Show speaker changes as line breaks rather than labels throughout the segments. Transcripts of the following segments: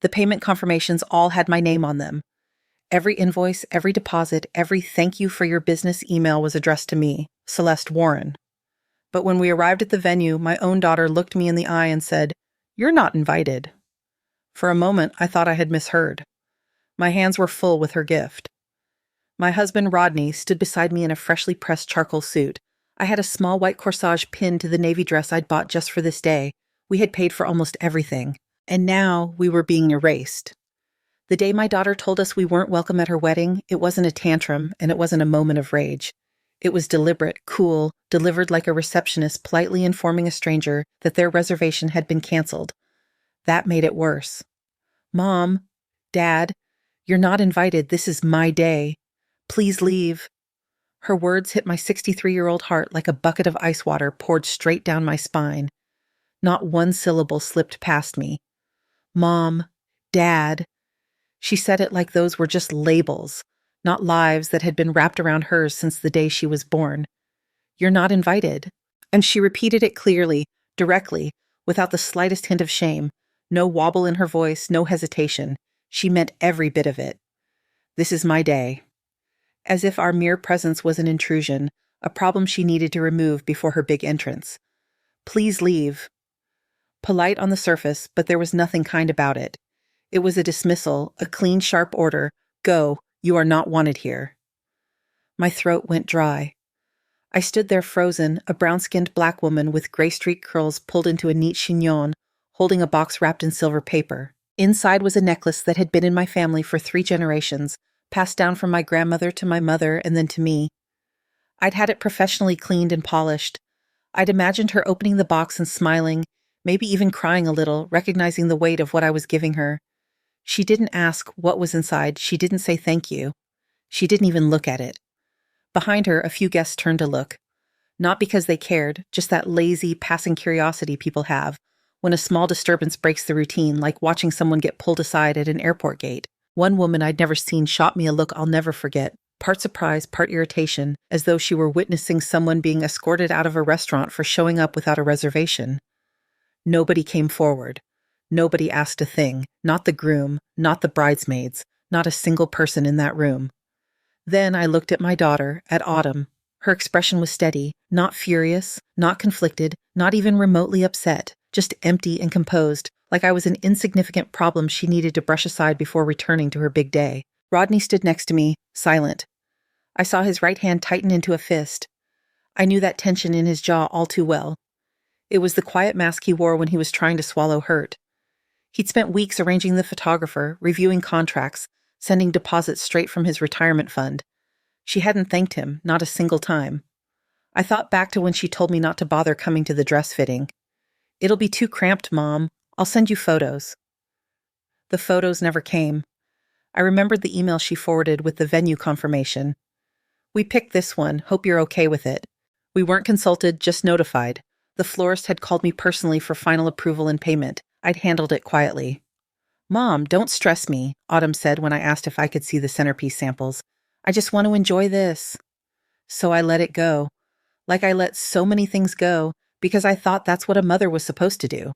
The payment confirmations all had my name on them. Every invoice, every deposit, every thank you for your business email was addressed to me, Celeste Warren. But when we arrived at the venue, my own daughter looked me in the eye and said, "You're not invited." For a moment, I thought I had misheard. My hands were full with her gift. My husband, Rodney, stood beside me in a freshly pressed charcoal suit. I had a small white corsage pinned to the navy dress I'd bought just for this day. We had paid for almost everything, and now we were being erased. The day my daughter told us we weren't welcome at her wedding, it wasn't a tantrum, and it wasn't a moment of rage. It was deliberate, cool, delivered like a receptionist politely informing a stranger that their reservation had been canceled. That made it worse. "Mom, Dad, you're not invited. This is my day. Please leave." Her words hit my 63-year-old heart like a bucket of ice water poured straight down my spine. Not one syllable slipped past me. "Mom, Dad." She said it like those were just labels, not lives that had been wrapped around hers since the day she was born. "You're not invited." And she repeated it clearly, directly, without the slightest hint of shame. No wobble in her voice, no hesitation. She meant every bit of it. "This is my day." As if our mere presence was an intrusion, a problem she needed to remove before her big entrance. "Please leave." Polite on the surface, but there was nothing kind about it. It was a dismissal, a clean, sharp order. "Go, you are not wanted here." My throat went dry. I stood there frozen, a brown-skinned black woman with gray-streaked curls pulled into a neat chignon, holding a box wrapped in silver paper. Inside was a necklace that had been in my family for 3 generations, passed down from my grandmother to my mother and then to me. I'd had it professionally cleaned and polished. I'd imagined her opening the box and smiling, maybe even crying a little, recognizing the weight of what I was giving her. She didn't ask what was inside. She didn't say thank you. She didn't even look at it. Behind her, a few guests turned to look. Not because they cared, just that lazy, passing curiosity people have when a small disturbance breaks the routine, like watching someone get pulled aside at an airport gate. One woman I'd never seen shot me a look I'll never forget, part surprise, part irritation, as though she were witnessing someone being escorted out of a restaurant for showing up without a reservation. Nobody came forward. Nobody asked a thing, not the groom, not the bridesmaids, not a single person in that room. Then I looked at my daughter, at Autumn. Her expression was steady, not furious, not conflicted, not even remotely upset, just empty and composed, like I was an insignificant problem she needed to brush aside before returning to her big day. Rodney stood next to me, silent. I saw his right hand tighten into a fist. I knew that tension in his jaw all too well. It was the quiet mask he wore when he was trying to swallow hurt. He'd spent weeks arranging the photographer, reviewing contracts, sending deposits straight from his retirement fund. She hadn't thanked him, not a single time. I thought back to when she told me not to bother coming to the dress fitting. "It'll be too cramped, Mom. I'll send you photos." The photos never came. I remembered the email she forwarded with the venue confirmation. "We picked this one. Hope you're okay with it." We weren't consulted, just notified. The florist had called me personally for final approval and payment. I'd handled it quietly. "Mom, don't stress me," Autumn said when I asked if I could see the centerpiece samples. "I just want to enjoy this." So I let it go. Like I let so many things go, because I thought that's what a mother was supposed to do.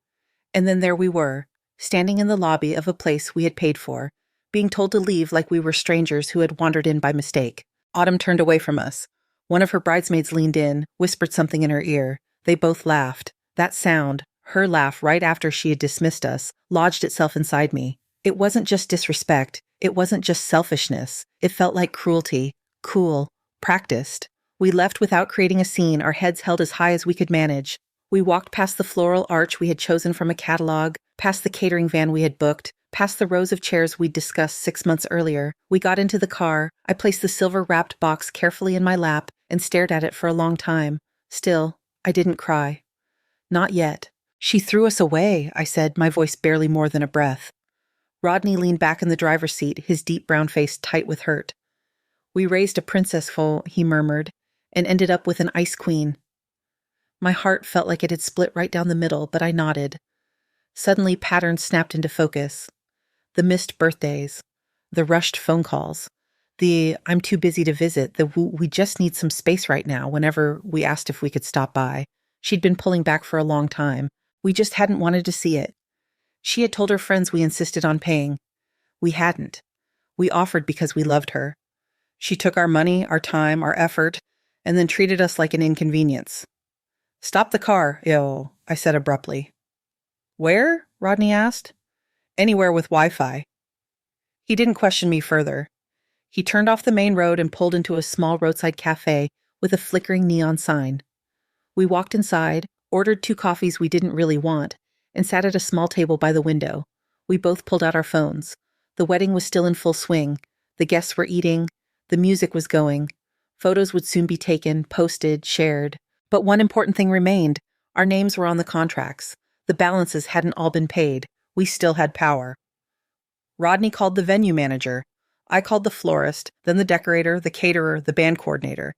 And then there we were, standing in the lobby of a place we had paid for, being told to leave like we were strangers who had wandered in by mistake. Autumn turned away from us. One of her bridesmaids leaned in, whispered something in her ear. They both laughed. That sound, her laugh right after she had dismissed us, lodged itself inside me. It wasn't just disrespect. It wasn't just selfishness. It felt like cruelty. Cool. Practiced. We left without creating a scene, our heads held as high as we could manage. We walked past the floral arch we had chosen from a catalog, past the catering van we had booked, past the rows of chairs we'd discussed 6 months earlier. We got into the car. I placed the silver-wrapped box carefully in my lap and stared at it for a long time. Still, I didn't cry. Not yet. "She threw us away," I said, my voice barely more than a breath. Rodney leaned back in the driver's seat, his deep brown face tight with hurt. "We raised a princess foal," he murmured, "and ended up with an ice queen." My heart felt like it had split right down the middle, but I nodded. Suddenly patterns snapped into focus. The missed birthdays, the rushed phone calls, the "I'm too busy to visit," the "we just need some space right now" whenever we asked if we could stop by. She'd been pulling back for a long time. We just hadn't wanted to see it. She had told her friends we insisted on paying. We hadn't. We offered because we loved her. She took our money, our time, our effort, and then treated us like an inconvenience. "Stop the car, yo," I said abruptly. "Where?" Rodney asked. "Anywhere with Wi-Fi." He didn't question me further. He turned off the main road and pulled into a small roadside cafe with a flickering neon sign. We walked inside, ordered 2 coffees we didn't really want, and sat at a small table by the window. We both pulled out our phones. The wedding was still in full swing. The guests were eating. The music was going. Photos would soon be taken, posted, shared. But one important thing remained. Our names were on the contracts. The balances hadn't all been paid. We still had power. Rodney called the venue manager. I called the florist, then the decorator, the caterer, the band coordinator.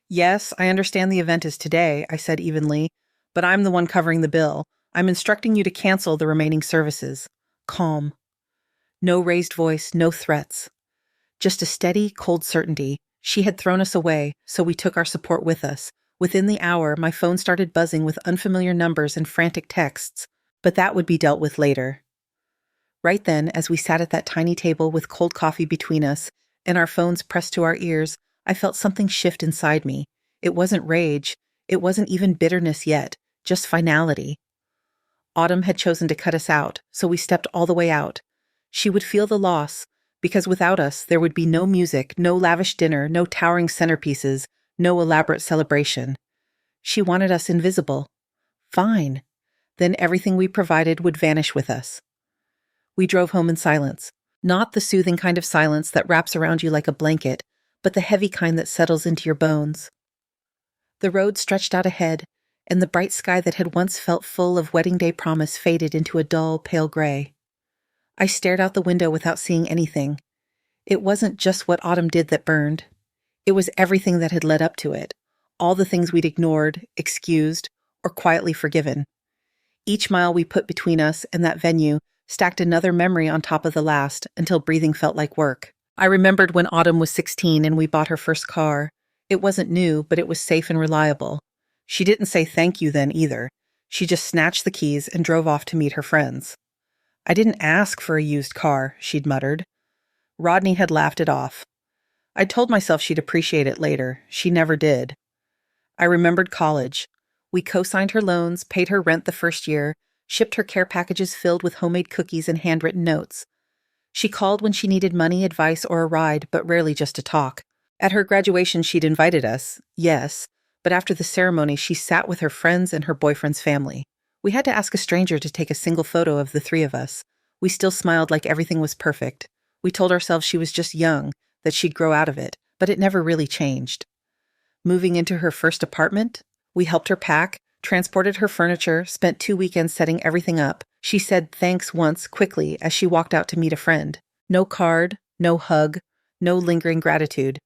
"Yes, I understand the event is today," I said evenly, "but I'm the one covering the bill. I'm instructing you to cancel the remaining services." Calm. No raised voice, no threats. Just a steady, cold certainty. She had thrown us away, so we took our support with us. Within the hour, my phone started buzzing with unfamiliar numbers and frantic texts, but that would be dealt with later. Right then, as we sat at that tiny table with cold coffee between us and our phones pressed to our ears, I felt something shift inside me. It wasn't rage. It wasn't even bitterness yet, just finality. Autumn had chosen to cut us out, so we stepped all the way out. She would feel the loss, because without us, there would be no music, no lavish dinner, no towering centerpieces, no elaborate celebration. She wanted us invisible. Fine. Then everything we provided would vanish with us. We drove home in silence. Not the soothing kind of silence that wraps around you like a blanket, but the heavy kind that settles into your bones. The road stretched out ahead, and the bright sky that had once felt full of wedding day promise faded into a dull, pale gray. I stared out the window without seeing anything. It wasn't just what autumn did that burned. It was everything that had led up to it, all the things we'd ignored, excused, or quietly forgiven. Each mile we put between us and that venue stacked another memory on top of the last until breathing felt like work. I remembered when Autumn was 16 and we bought her first car. It wasn't new, but it was safe and reliable. She didn't say thank you then either. She just snatched the keys and drove off to meet her friends. "I didn't ask for a used car," she'd muttered. Rodney had laughed it off. I told myself she'd appreciate it later. She never did. I remembered college. We co-signed her loans, paid her rent the first year, shipped her care packages filled with homemade cookies and handwritten notes. She called when she needed money, advice, or a ride, but rarely just to talk. At her graduation, she'd invited us, yes, but after the ceremony, she sat with her friends and her boyfriend's family. We had to ask a stranger to take a single photo of the 3 of us. We still smiled like everything was perfect. We told ourselves she was just young, that she'd grow out of it, but it never really changed. Moving into her first apartment, we helped her pack, transported her furniture, spent 2 weekends setting everything up. She said thanks once, quickly, as she walked out to meet a friend. No card, no hug, no lingering gratitude.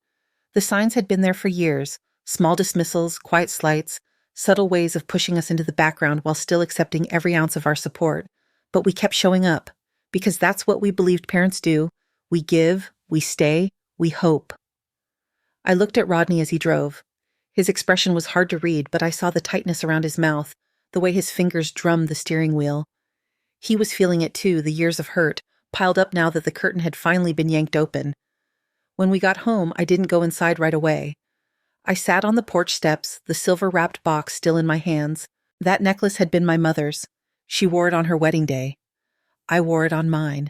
The signs had been there for years, small dismissals, quiet slights, subtle ways of pushing us into the background while still accepting every ounce of our support. But we kept showing up, because that's what we believed parents do. We give, we stay, we hope. I looked at Rodney as he drove. His expression was hard to read, but I saw the tightness around his mouth, the way his fingers drummed the steering wheel. He was feeling it too, the years of hurt, piled up now that the curtain had finally been yanked open. When we got home, I didn't go inside right away. I sat on the porch steps, the silver-wrapped box still in my hands. That necklace had been my mother's. She wore it on her wedding day. I wore it on mine.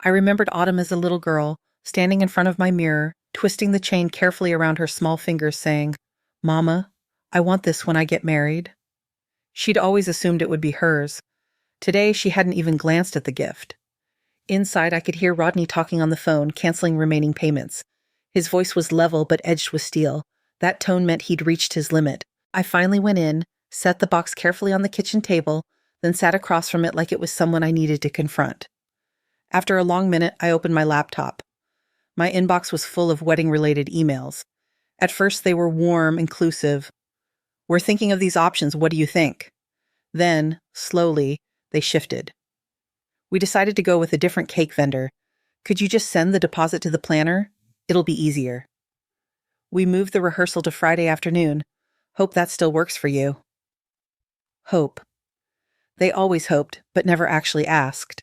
I remembered Autumn as a little girl, standing in front of my mirror, twisting the chain carefully around her small fingers, saying, "Mama, I want this when I get married." She'd always assumed it would be hers. Today, she hadn't even glanced at the gift. Inside, I could hear Rodney talking on the phone, canceling remaining payments. His voice was level but edged with steel. That tone meant he'd reached his limit. I finally went in, set the box carefully on the kitchen table, then sat across from it like it was someone I needed to confront. After a long minute, I opened my laptop. My inbox was full of wedding-related emails. At first, they were warm, inclusive. "We're thinking of these options, what do you think?" Then, slowly, they shifted. "We decided to go with a different cake vendor. Could you just send the deposit to the planner? It'll be easier." "We moved the rehearsal to Friday afternoon. Hope that still works for you." Hope. They always hoped, but never actually asked.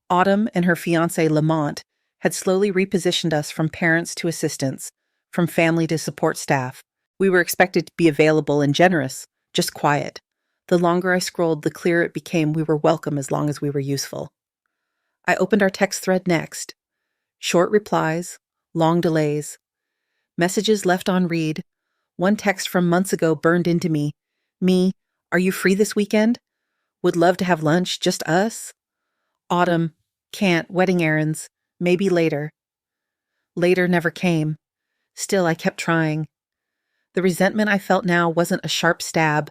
Autumn and her fiancé Lamont had slowly repositioned us from parents to assistants, from family to support staff. We were expected to be available and generous, just quiet. The longer I scrolled, the clearer it became we were welcome as long as we were useful. I opened our text thread next. Short replies, long delays, messages left on read. One text from months ago burned into me. Me, are you free this weekend? Would love to have lunch, just us? Autumn, can't, wedding errands, maybe later. Later never came. Still, I kept trying. The resentment I felt now wasn't a sharp stab.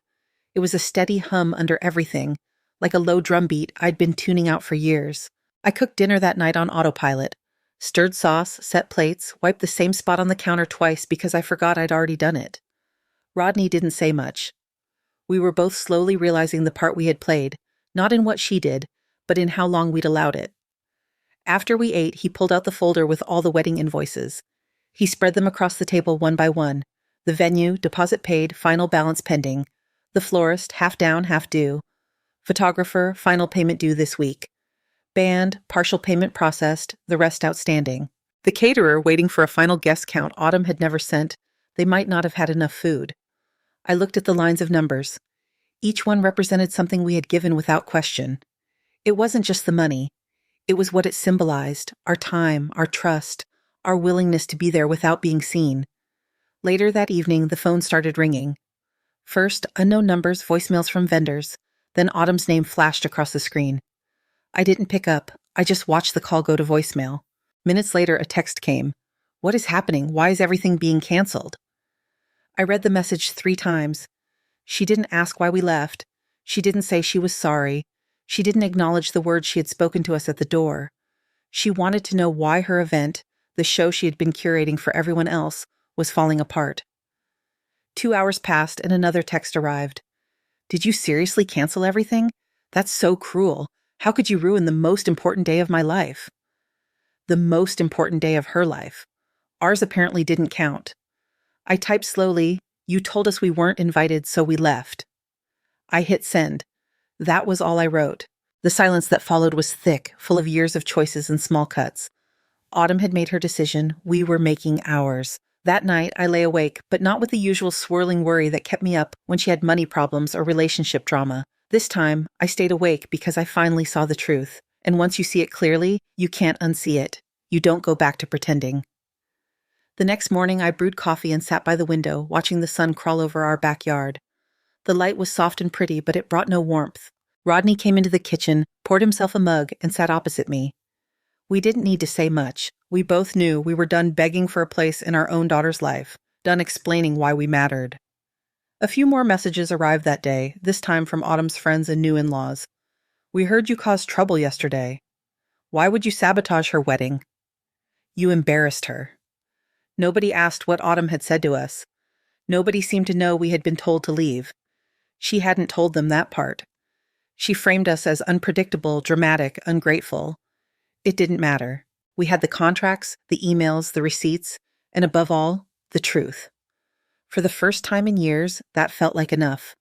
It was a steady hum under everything, like a low drum beat I'd been tuning out for years. I cooked dinner that night on autopilot. Stirred sauce, set plates, wiped the same spot on the counter twice because I forgot I'd already done it. Rodney didn't say much. We were both slowly realizing the part we had played, not in what she did, but in how long we'd allowed it. After we ate, he pulled out the folder with all the wedding invoices. He spread them across the table one by one. The venue, deposit paid, final balance pending. The florist, half down, half due. Photographer, final payment due this week. Band, partial payment processed, the rest outstanding. The caterer, waiting for a final guest count Autumn had never sent. They might not have had enough food. I looked at the lines of numbers. Each one represented something we had given without question. It wasn't just the money. It was what it symbolized, our time, our trust, our willingness to be there without being seen. Later that evening, the phone started ringing. First, unknown numbers, voicemails from vendors. Then Autumn's name flashed across the screen. I didn't pick up. I just watched the call go to voicemail. Minutes later, a text came. What is happening? Why is everything being canceled? I read the message 3 times. She didn't ask why we left. She didn't say she was sorry. She didn't acknowledge the words she had spoken to us at the door. She wanted to know why her event, the show she had been curating for everyone else, was falling apart. 2 hours passed and another text arrived. Did you seriously cancel everything? That's so cruel. How could you ruin the most important day of my life? The most important day of her life. Ours apparently didn't count. I typed slowly, you told us we weren't invited, so we left. I hit send. That was all I wrote. The silence that followed was thick, full of years of choices and small cuts. Autumn had made her decision. We were making ours. That night, I lay awake, but not with the usual swirling worry that kept me up when she had money problems or relationship drama. This time, I stayed awake because I finally saw the truth. And once you see it clearly, you can't unsee it. You don't go back to pretending. The next morning, I brewed coffee and sat by the window, watching the sun crawl over our backyard. The light was soft and pretty, but it brought no warmth. Rodney came into the kitchen, poured himself a mug, and sat opposite me. We didn't need to say much. We both knew we were done begging for a place in our own daughter's life, done explaining why we mattered. A few more messages arrived that day, this time from Autumn's friends and new in-laws. We heard you caused trouble yesterday. Why would you sabotage her wedding? You embarrassed her. Nobody asked what Autumn had said to us. Nobody seemed to know we had been told to leave. She hadn't told them that part. She framed us as unpredictable, dramatic, ungrateful. It didn't matter. We had the contracts, the emails, the receipts, and above all, the truth. For the first time in years, that felt like enough.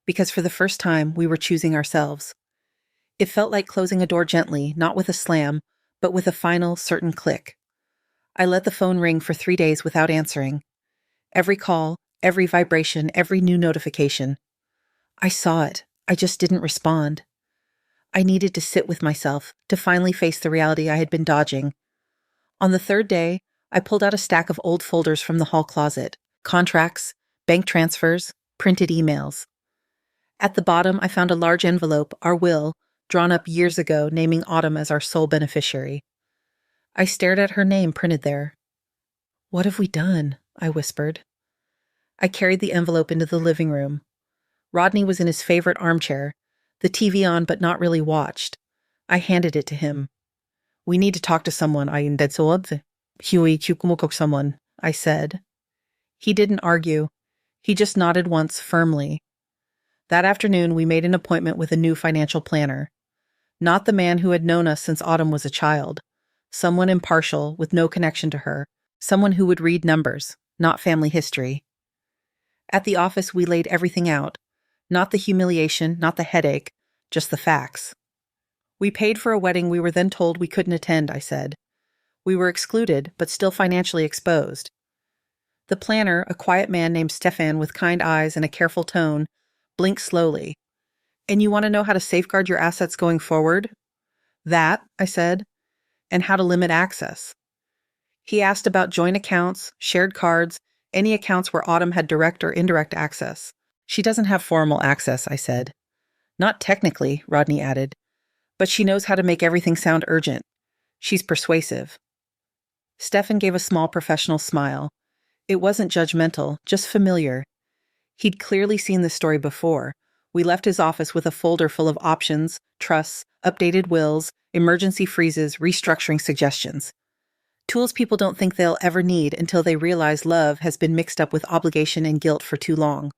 Because for the first time, we were choosing ourselves. It felt like closing a door gently, not with a slam, but with a final, certain click. I let the phone ring for 3 days without answering. Every call, every vibration, every new notification. I saw it. I just didn't respond. I needed to sit with myself, to finally face the reality I had been dodging. On the 3rd day, I pulled out a stack of old folders from the hall closet. Contracts, bank transfers, printed emails. At the bottom, I found a large envelope, our will, drawn up years ago, naming Autumn as our sole beneficiary. I stared at her name printed there. What have we done? I whispered. I carried the envelope into the living room. Rodney was in his favorite armchair, the TV on but not really watched. I handed it to him. We need to talk to someone, I said. He didn't argue. He just nodded once firmly. That afternoon, we made an appointment with a new financial planner. Not the man who had known us since Autumn was a child. Someone impartial, with no connection to her. Someone who would read numbers, not family history. At the office, we laid everything out. Not the humiliation, not the headache, just the facts. We paid for a wedding we were then told we couldn't attend, I said. We were excluded, but still financially exposed. The planner, a quiet man named Stefan with kind eyes and a careful tone, blinked slowly. And you want to know how to safeguard your assets going forward? That, I said, and how to limit access. He asked about joint accounts, shared cards, any accounts where Autumn had direct or indirect access. She doesn't have formal access, I said. Not technically, Rodney added, but she knows how to make everything sound urgent. She's persuasive. Stefan gave a small professional smile. It wasn't judgmental, just familiar. He'd clearly seen this story before. We left his office with a folder full of options, trusts, updated wills, emergency freezes, restructuring suggestions. Tools people don't think they'll ever need until they realize love has been mixed up with obligation and guilt for too long.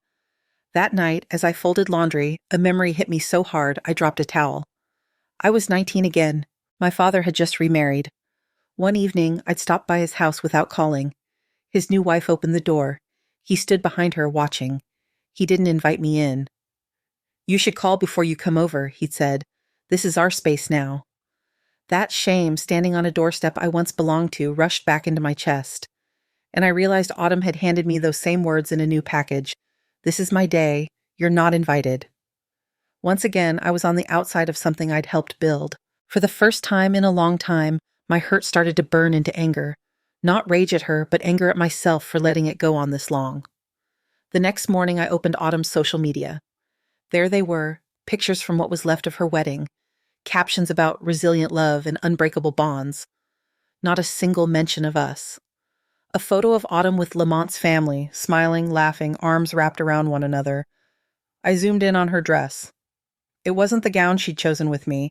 That night, as I folded laundry, a memory hit me so hard I dropped a towel. I was 19 again. My father had just remarried. One evening, I'd stopped by his house without calling. His new wife opened the door. He stood behind her, watching. He didn't invite me in. You should call before you come over, he'd said. This is our space now. That shame, standing on a doorstep I once belonged to, rushed back into my chest. And I realized Autumn had handed me those same words in a new package. This is my day. You're not invited. Once again, I was on the outside of something I'd helped build. For the first time in a long time, my hurt started to burn into anger. Not rage at her, but anger at myself for letting it go on this long. The next morning, I opened Autumn's social media. There they were, pictures from what was left of her wedding, captions about resilient love and unbreakable bonds. Not a single mention of us. A photo of Autumn with Lamont's family, smiling, laughing, arms wrapped around one another. I zoomed in on her dress. It wasn't the gown she'd chosen with me.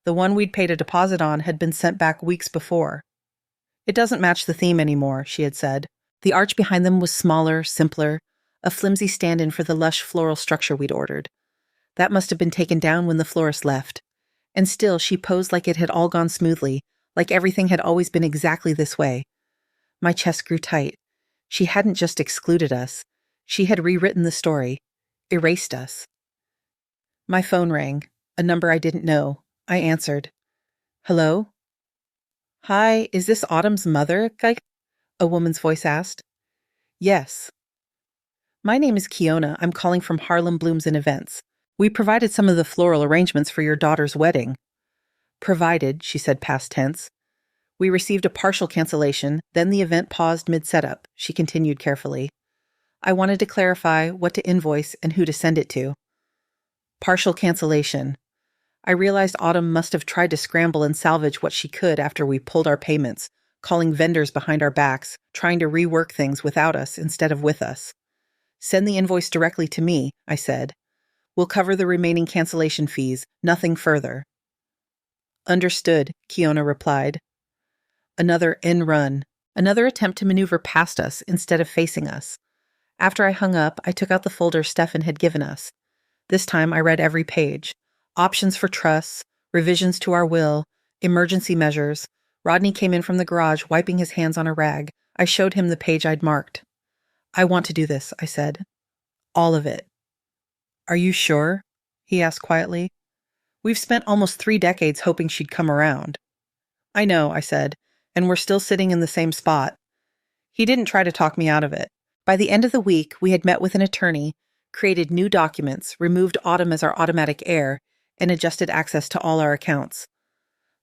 The one we'd paid a deposit on had been sent back weeks before. It doesn't match the theme anymore, she had said. The arch behind them was smaller, simpler, a flimsy stand-in for the lush floral structure we'd ordered. That must have been taken down when the florist left. And still, she posed like it had all gone smoothly, like everything had always been exactly this way. My chest grew tight. She hadn't just excluded us. She had rewritten the story, erased us. My phone rang, a number I didn't know. I answered. Hello? Hi, is this Autumn's mother, a woman's voice asked. Yes. My name is Kiona. I'm calling from Harlem Blooms and Events. We provided some of the floral arrangements for your daughter's wedding. Provided, she said past tense. We received a partial cancellation, then the event paused mid-setup, she continued carefully. I wanted to clarify what to invoice and who to send it to. Partial cancellation. I realized Autumn must have tried to scramble and salvage what she could after we pulled our payments, calling vendors behind our backs, trying to rework things without us instead of with us. Send the invoice directly to me, I said. We'll cover the remaining cancellation fees, nothing further. Understood, Kiona replied. Another end run. Another attempt to maneuver past us instead of facing us. After I hung up, I took out the folder Stefan had given us. This time I read every page. Options for trusts, revisions to our will, emergency measures. Rodney came in from the garage, wiping his hands on a rag. I showed him the page I'd marked. I want to do this, I said. All of it. Are you sure? He asked quietly. We've spent almost 3 decades hoping she'd come around. I know, I said, and we're still sitting in the same spot. He didn't try to talk me out of it. By the end of the week, we had met with an attorney, created new documents, removed Autumn as our automatic heir, and adjusted access to all our accounts.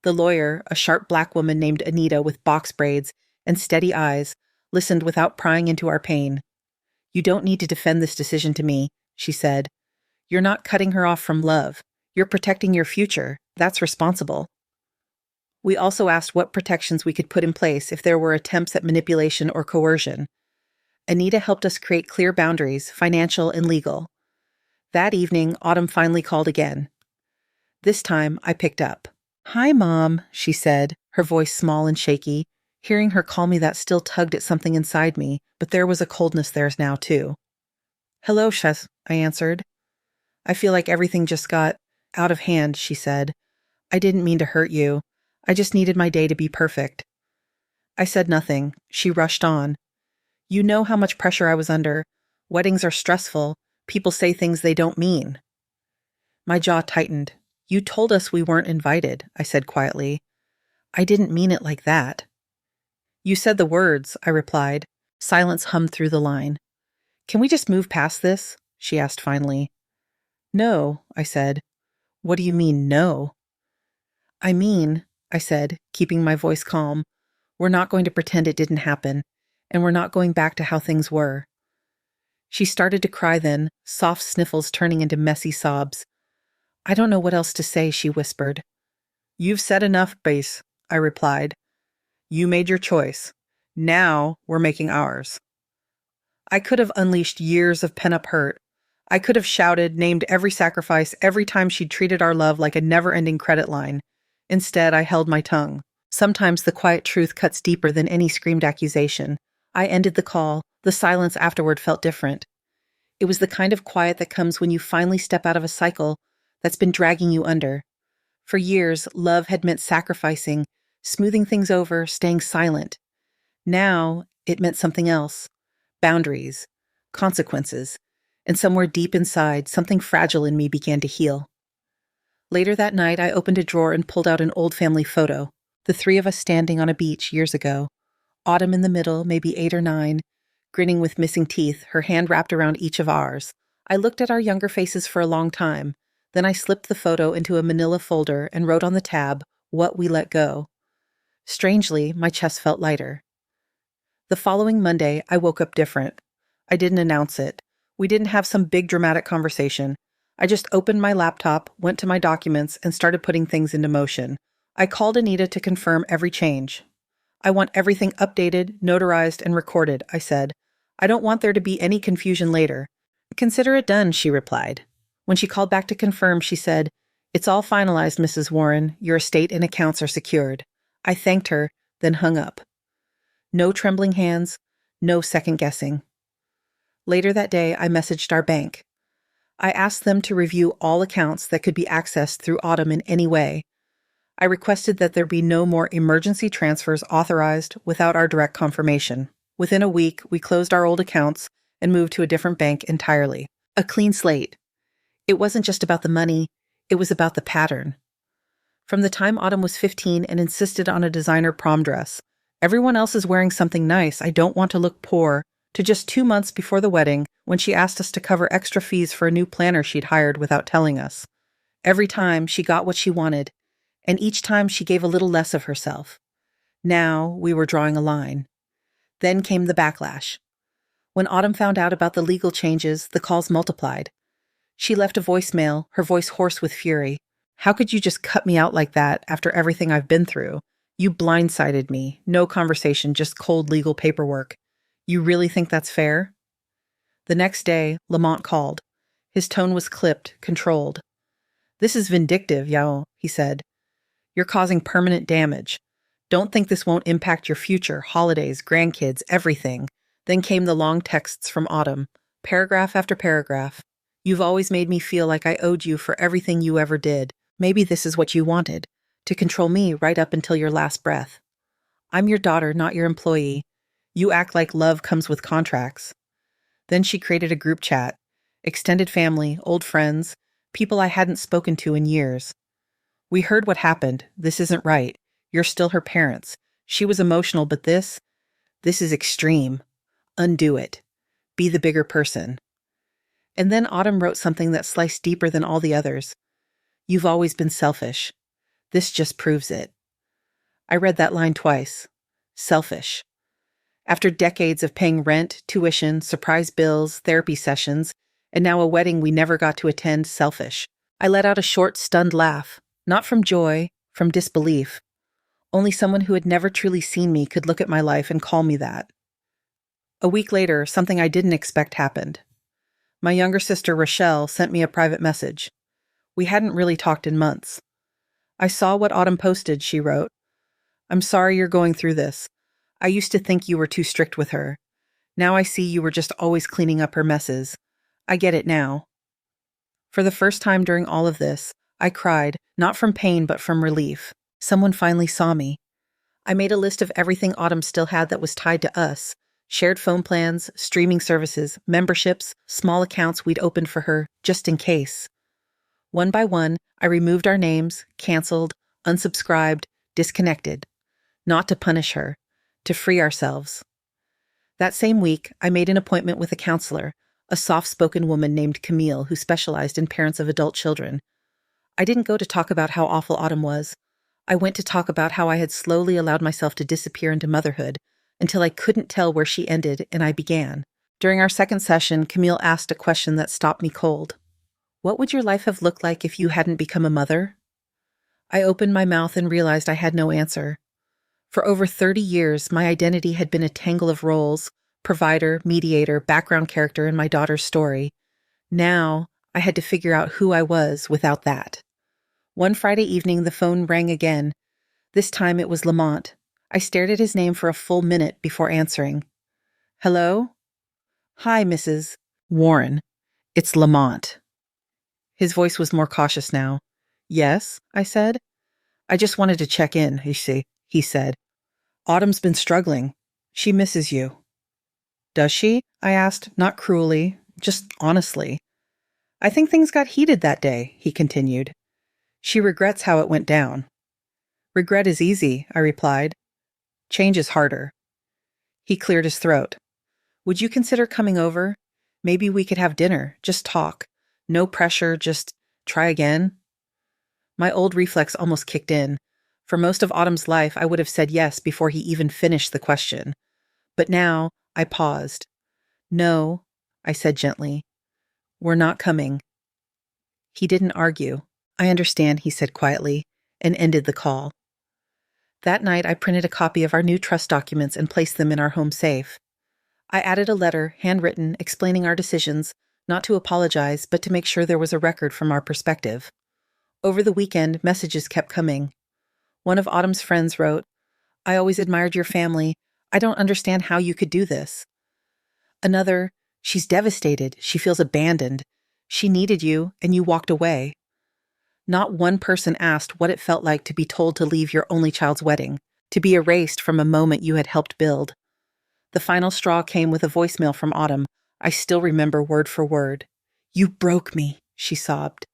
The lawyer, a sharp black woman named Anita with box braids and steady eyes, listened without prying into our pain. You don't need to defend this decision to me, she said. You're not cutting her off from love. You're protecting your future. That's responsible. We also asked what protections we could put in place if there were attempts at manipulation or coercion. Anita helped us create clear boundaries, financial and legal. That evening, Autumn finally called again. This time, I picked up. Hi, Mom, she said, her voice small and shaky. Hearing her call me that still tugged at something inside me, but there was a coldness there now, too. Hello, Shess, I answered. I feel like everything just got out of hand, she said. I didn't mean to hurt you. I just needed my day to be perfect. I said nothing. She rushed on. You know how much pressure I was under. Weddings are stressful. People say things they don't mean. My jaw tightened. You told us we weren't invited, I said quietly. I didn't mean it like that. You said the words, I replied. Silence hummed through the line. Can we just move past this? She asked finally. No, I said. What do you mean, no? I mean, I said, keeping my voice calm, we're not going to pretend it didn't happen, and we're not going back to how things were. She started to cry then, soft sniffles turning into messy sobs. I don't know what else to say, she whispered. You've said enough, Base, I replied. You made your choice. Now we're making ours. I could have unleashed years of pent-up hurt. I could have shouted, named every sacrifice, every time she'd treated our love like a never-ending credit line. Instead, I held my tongue. Sometimes the quiet truth cuts deeper than any screamed accusation. I ended the call. The silence afterward felt different. It was the kind of quiet that comes when you finally step out of a cycle that's been dragging you under. For years, love had meant sacrificing, smoothing things over, staying silent. Now, it meant something else. Boundaries, consequences, and somewhere deep inside, something fragile in me began to heal. Later that night, I opened a drawer and pulled out an old family photo, the three of us standing on a beach years ago. Autumn in the middle, maybe 8 or 9, grinning with missing teeth, her hand wrapped around each of ours. I looked at our younger faces for a long time. Then I slipped the photo into a manila folder and wrote on the tab, "What we let go." Strangely, my chest felt lighter. The following Monday, I woke up different. I didn't announce it. We didn't have some big dramatic conversation. I just opened my laptop, went to my documents, and started putting things into motion. I called Anita to confirm every change. I want everything updated, notarized, and recorded, I said. I don't want there to be any confusion later. Consider it done, she replied. When she called back to confirm, she said, It's all finalized, Mrs. Warren. Your estate and accounts are secured. I thanked her, then hung up. No trembling hands, no second guessing. Later that day, I messaged our bank. I asked them to review all accounts that could be accessed through Autumn in any way. I requested that there be no more emergency transfers authorized without our direct confirmation. Within a week, we closed our old accounts and moved to a different bank entirely. A clean slate. It wasn't just about the money, it was about the pattern. From the time Autumn was 15 and insisted on a designer prom dress, everyone else is wearing something nice, I don't want to look poor, to just 2 months before the wedding when she asked us to cover extra fees for a new planner she'd hired without telling us. Every time she got what she wanted, and each time she gave a little less of herself. Now we were drawing a line. Then came the backlash. When Autumn found out about the legal changes, the calls multiplied. She left a voicemail, her voice hoarse with fury. How could you just cut me out like that after everything I've been through? You blindsided me. No conversation, just cold legal paperwork. You really think that's fair? The next day, Lamont called. His tone was clipped, controlled. This is vindictive, Yao, he said. You're causing permanent damage. Don't think this won't impact your future, holidays, grandkids, everything. Then came the long texts from Autumn, paragraph after paragraph. You've always made me feel like I owed you for everything you ever did. Maybe this is what you wanted, to control me right up until your last breath. I'm your daughter, not your employee. You act like love comes with contracts. Then she created a group chat. Extended family, old friends, people I hadn't spoken to in years. We heard what happened. This isn't right. You're still her parents. She was emotional, but this is extreme. Undo it. Be the bigger person. And then Autumn wrote something that sliced deeper than all the others. You've always been selfish. This just proves it. I read that line twice. Selfish. After decades of paying rent, tuition, surprise bills, therapy sessions, and now a wedding we never got to attend, selfish. I let out a short, stunned laugh. Not from joy, from disbelief. Only someone who had never truly seen me could look at my life and call me that. A week later, something I didn't expect happened. My younger sister, Rochelle, sent me a private message. We hadn't really talked in months. I saw what Autumn posted, she wrote. I'm sorry you're going through this. I used to think you were too strict with her. Now I see you were just always cleaning up her messes. I get it now. For the first time during all of this, I cried, not from pain but from relief. Someone finally saw me. I made a list of everything Autumn still had that was tied to us. Shared phone plans, streaming services, memberships, small accounts we'd opened for her, just in case. One by one, I removed our names, canceled, unsubscribed, disconnected. Not to punish her, to free ourselves. That same week, I made an appointment with a counselor, a soft-spoken woman named Camille who specialized in parents of adult children. I didn't go to talk about how awful Autumn was. I went to talk about how I had slowly allowed myself to disappear into motherhood until I couldn't tell where she ended and I began. During our second session, Camille asked a question that stopped me cold. What would your life have looked like if you hadn't become a mother? I opened my mouth and realized I had no answer. For over 30 years, my identity had been a tangle of roles: provider, mediator, background character in my daughter's story. Now, I had to figure out who I was without that. One Friday evening, the phone rang again. This time it was Lamont. I stared at his name for a full minute before answering. Hello? Hi, Mrs. Warren. It's Lamont. His voice was more cautious now. Yes, I said. I just wanted to check in, he said. Autumn's been struggling. She misses you. Does she? I asked, not cruelly, just honestly. I think things got heated that day, he continued. She regrets how it went down. Regret is easy, I replied. Change is harder. He cleared his throat. Would you consider coming over? Maybe we could have dinner, just talk. No pressure, just try again. My old reflex almost kicked in. For most of Autumn's life, I would have said yes before he even finished the question. But now, I paused. No, I said gently. We're not coming. He didn't argue. I understand, he said quietly, and ended the call. That night, I printed a copy of our new trust documents and placed them in our home safe. I added a letter, handwritten, explaining our decisions, not to apologize, but to make sure there was a record from our perspective. Over the weekend, messages kept coming. One of Autumn's friends wrote, I always admired your family. I don't understand how you could do this. Another, she's devastated. She feels abandoned. She needed you, and you walked away. Not one person asked what it felt like to be told to leave your only child's wedding, to be erased from a moment you had helped build. The final straw came with a voicemail from Autumn. I still remember word for word. You broke me, she sobbed.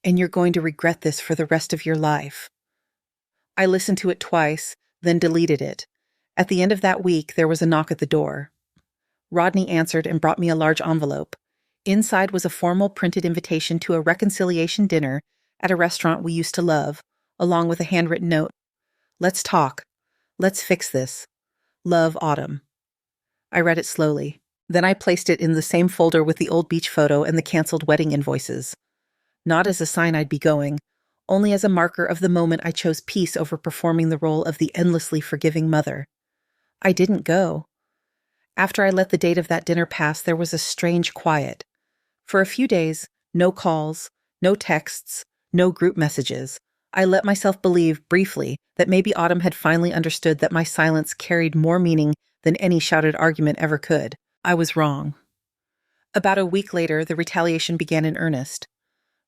And you're going to regret this for the rest of your life. I listened to it twice, then deleted it. At the end of that week, there was a knock at the door. Rodney answered and brought me a large envelope. Inside was a formal printed invitation to a reconciliation dinner at a restaurant we used to love, along with a handwritten note. Let's talk. Let's fix this. Love, Autumn. I read it slowly. Then I placed it in the same folder with the old beach photo and the canceled wedding invoices. Not as a sign I'd be going, only as a marker of the moment I chose peace over performing the role of the endlessly forgiving mother. I didn't go. After I let the date of that dinner pass, there was a strange quiet. For a few days, no calls, no texts, no group messages. I let myself believe, briefly, that maybe Autumn had finally understood that my silence carried more meaning than any shouted argument ever could. I was wrong. About a week later, the retaliation began in earnest.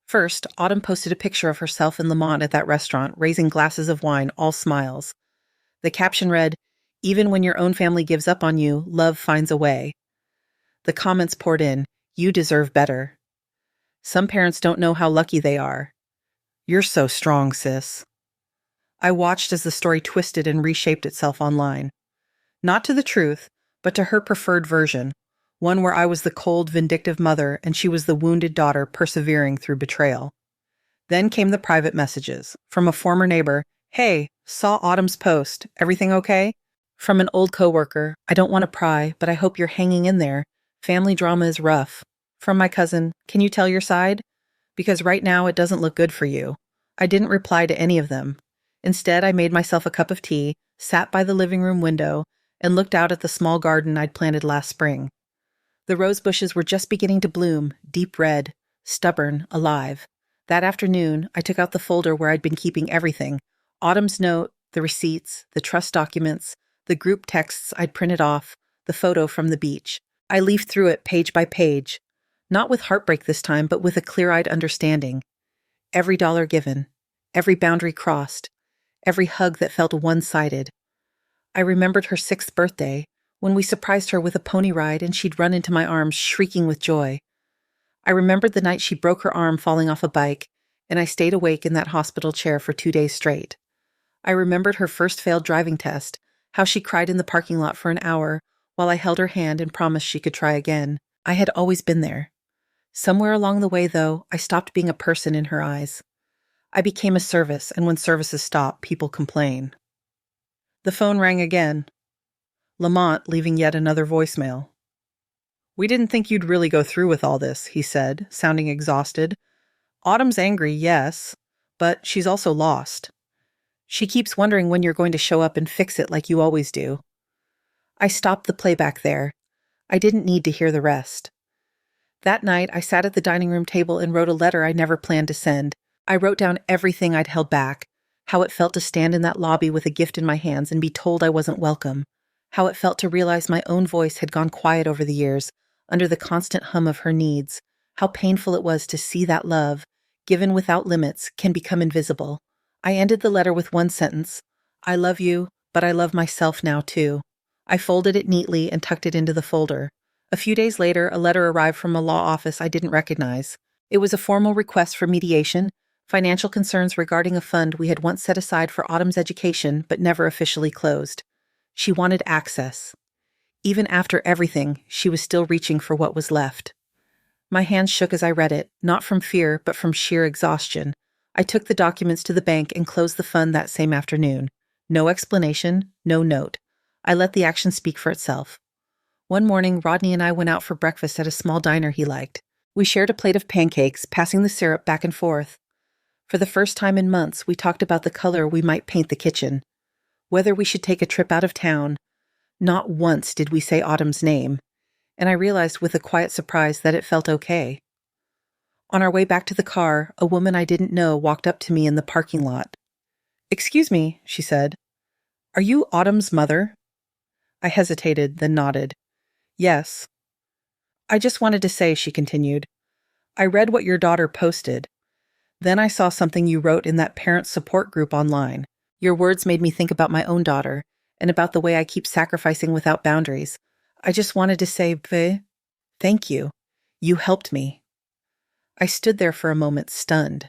First, Autumn posted a picture of herself and Lamont at that restaurant, raising glasses of wine, all smiles. The caption read, Even when your own family gives up on you, love finds a way. The comments poured in, You deserve better. Some parents don't know how lucky they are. You're so strong, sis. I watched as the story twisted and reshaped itself online. Not to the truth, but to her preferred version, one where I was the cold, vindictive mother and she was the wounded daughter persevering through betrayal. Then came the private messages. From a former neighbor, Hey, saw Autumn's post. Everything okay? From an old coworker, I don't want to pry, but I hope you're hanging in there. Family drama is rough. From my cousin, Can you tell your side? Because right now it doesn't look good for you. I didn't reply to any of them. Instead, I made myself a cup of tea, sat by the living room window, and looked out at the small garden I'd planted last spring. The rose bushes were just beginning to bloom, deep red, stubborn, alive. That afternoon, I took out the folder where I'd been keeping everything: Autumn's note, the receipts, the trust documents, the group texts I'd printed off, the photo from the beach. I leafed through it page by page, not with heartbreak this time, but with a clear-eyed understanding. Every dollar given, every boundary crossed, every hug that felt one-sided. I remembered her 6th birthday, when we surprised her with a pony ride and she'd run into my arms shrieking with joy. I remembered the night she broke her arm falling off a bike, and I stayed awake in that hospital chair for 2 days straight. I remembered her first failed driving test, how she cried in the parking lot for an hour while I held her hand and promised she could try again. I had always been there. Somewhere along the way, though, I stopped being a person in her eyes. I became a service, and when services stop, people complain. The phone rang again. Lamont leaving yet another voicemail. "We didn't think you'd really go through with all this," he said, sounding exhausted. "Autumn's angry, yes, but she's also lost. She keeps wondering when you're going to show up and fix it like you always do." I stopped the playback there. I didn't need to hear the rest. That night, I sat at the dining room table and wrote a letter I never planned to send. I wrote down everything I'd held back, how it felt to stand in that lobby with a gift in my hands and be told I wasn't welcome, how it felt to realize my own voice had gone quiet over the years, under the constant hum of her needs, how painful it was to see that love, given without limits, can become invisible. I ended the letter with one sentence: "I love you, but I love myself now too." I folded it neatly and tucked it into the folder. A few days later, a letter arrived from a law office I didn't recognize. It was a formal request for mediation, financial concerns regarding a fund we had once set aside for Autumn's education but never officially closed. She wanted access. Even after everything, she was still reaching for what was left. My hands shook as I read it, not from fear, but from sheer exhaustion. I took the documents to the bank and closed the fund that same afternoon. No explanation, no note. I let the action speak for itself. One morning, Rodney and I went out for breakfast at a small diner he liked. We shared a plate of pancakes, passing the syrup back and forth. For the first time in months, we talked about the color we might paint the kitchen, whether we should take a trip out of town. Not once did we say Autumn's name, and I realized with a quiet surprise that it felt okay. On our way back to the car, a woman I didn't know walked up to me in the parking lot. "Excuse me," she said. "Are you Autumn's mother?" I hesitated, then nodded. "Yes." "I just wanted to say," she continued, "I read what your daughter posted. Then I saw something you wrote in that parent support group online. Your words made me think about my own daughter, and about the way I keep sacrificing without boundaries. I just wanted to say, thank you. You helped me." I stood there for a moment, stunned.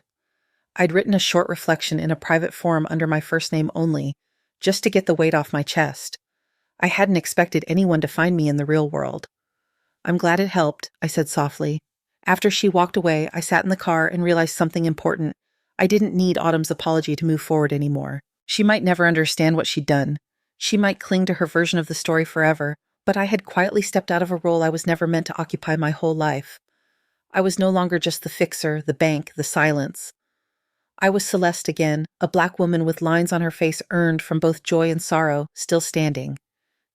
I'd written a short reflection in a private forum under my first name only, just to get the weight off my chest. I hadn't expected anyone to find me in the real world. "I'm glad it helped," I said softly. After she walked away, I sat in the car and realized something important. I didn't need Autumn's apology to move forward anymore. She might never understand what she'd done. She might cling to her version of the story forever, but I had quietly stepped out of a role I was never meant to occupy my whole life. I was no longer just the fixer, the bank, the silence. I was Celeste again, a black woman with lines on her face earned from both joy and sorrow, still standing,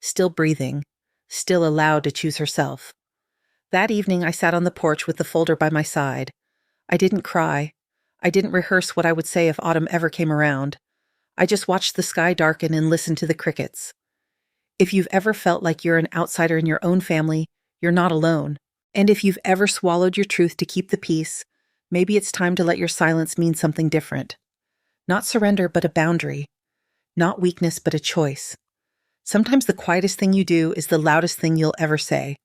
still breathing, still allowed to choose herself. That evening I sat on the porch with the folder by my side. I didn't cry. I didn't rehearse what I would say if Autumn ever came around. I just watched the sky darken and listened to the crickets. If you've ever felt like you're an outsider in your own family, you're not alone. And if you've ever swallowed your truth to keep the peace, maybe it's time to let your silence mean something different. Not surrender, but a boundary. Not weakness, but a choice. Sometimes the quietest thing you do is the loudest thing you'll ever say.